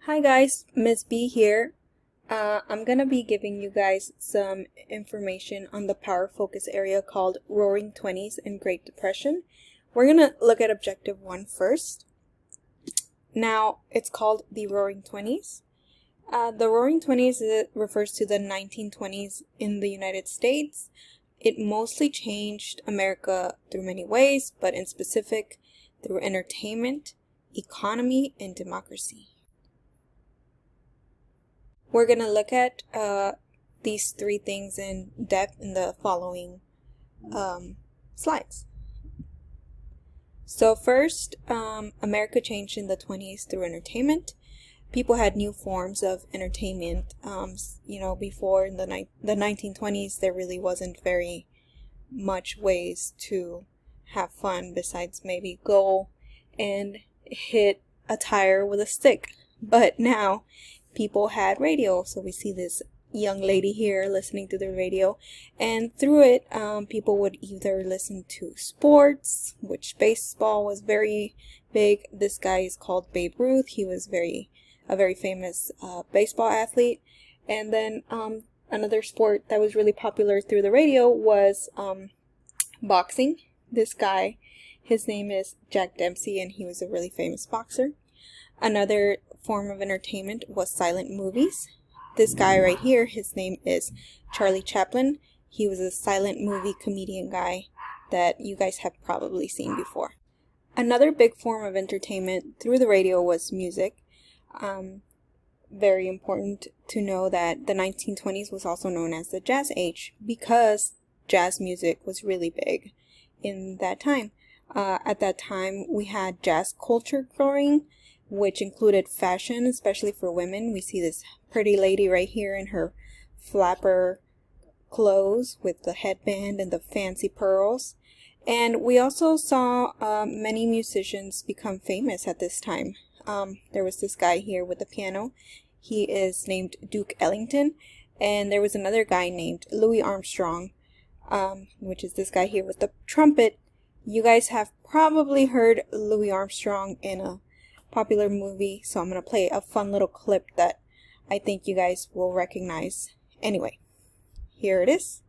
Hi guys, Miss B here. I'm gonna be giving you guys some information on the power focus area called Roaring Twenties and Great Depression. We're gonna look at objective 1 first. Now, it's called the Roaring Twenties. The Roaring Twenties refers to the 1920s in the United States. It mostly changed America through many ways, but in specific through entertainment, economy, and democracy. We're going to look at these three things in depth in the following slides. So first, America changed in the 20s through entertainment. People had new forms of entertainment. Before in the 1920s, there really wasn't very much ways to have fun besides maybe go and hit a tire with a stick. But now, people had radio, so we see this young lady here listening to the radio, and through it people would either listen to sports, which baseball was very big. This guy is called Babe Ruth. He was a very famous baseball athlete. And then another sport that was really popular through the radio was boxing. This guy, his name is Jack Dempsey, and he was a really famous boxer. Another form of entertainment was silent movies. This guy right here, his name is Charlie Chaplin. He was a silent movie comedian guy that you guys have probably seen before. Another big form of entertainment through the radio was music. Very important to know that the 1920s was also known as the Jazz Age because jazz music was really big in that time. At that time, we had jazz culture growing, which included fashion, especially for women. We see this pretty lady right here in her flapper clothes with the headband and the fancy pearls. And we also saw many musicians become famous at this time. There was this guy here with the piano. He is named Duke Ellington. And there was another guy named Louis Armstrong, which is this guy here with the trumpet. You guys have probably heard Louis Armstrong in a popular movie, so I'm going to play a fun little clip that I think you guys will recognize. Anyway, here it is.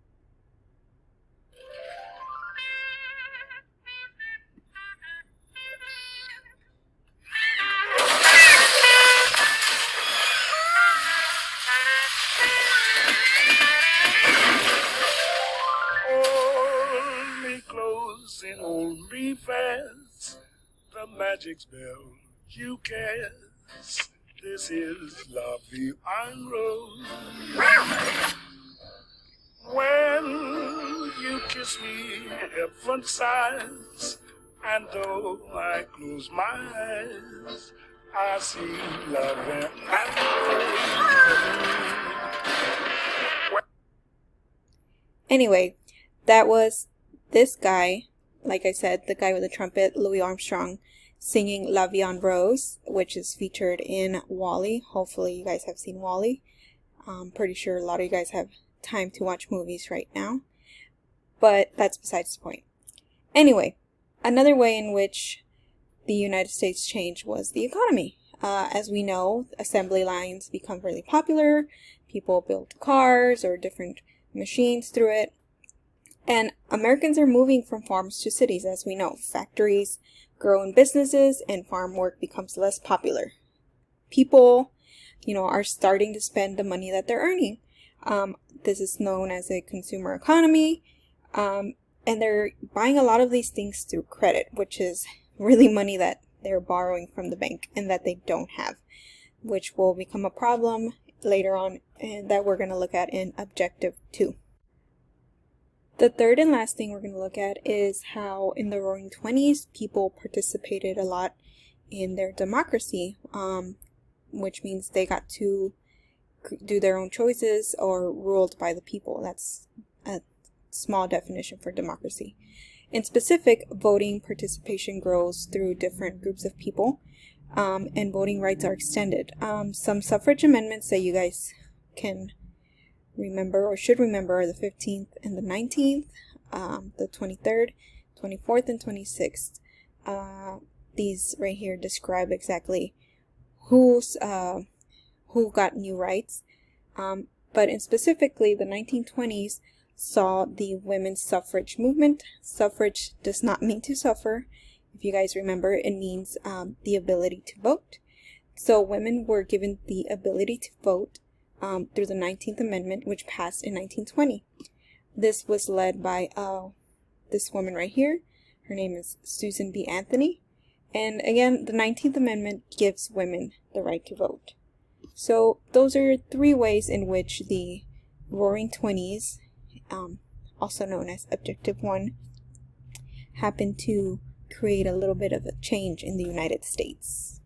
Hold me close and hold me fast, the magic spell you cast. This is La Vie en Rose. When you kiss me, heaven sighs, and though I close my eyes, I see love and rose. Anyway, that was this guy, like I said, the guy with the trumpet, Louis Armstrong, singing La Vie en Rose, which is featured in WALL-E. Hopefully you guys have seen WALL-E. I'm pretty sure a lot of you guys have time to watch movies right now, but that's besides the point. Anyway, another way in which the United States changed was the economy. As we know, assembly lines become really popular. People build cars or different machines through it. And Americans are moving from farms to cities, as we know. Factories grow in businesses and farm work becomes less popular. People, are starting to spend the money that they're earning. This is known as a consumer economy. And they're buying a lot of these things through credit, which is really money that they're borrowing from the bank and that they don't have, which will become a problem later on and that we're going to look at in objective 2. The third and last thing we're going to look at is how in the Roaring Twenties people participated a lot in their democracy, which means they got to do their own choices or ruled by the people. That's a small definition for democracy. In specific, voting participation grows through different groups of people, and voting rights are extended. Some suffrage amendments that you guys can remember or should remember are the 15th and the 19th, the 23rd, 24th, and 26th. These right here describe exactly who got new rights. But in specifically, the 1920s saw the women's suffrage movement. Suffrage does not mean to suffer. If you guys remember, it means the ability to vote. So women were given the ability to vote through the 19th Amendment, which passed in 1920. This was led by this woman right here. Her name is Susan B. Anthony. And again, the 19th Amendment gives women the right to vote. So those are 3 ways in which the Roaring Twenties, also known as Objective 1, happened to create a little bit of a change in the United States.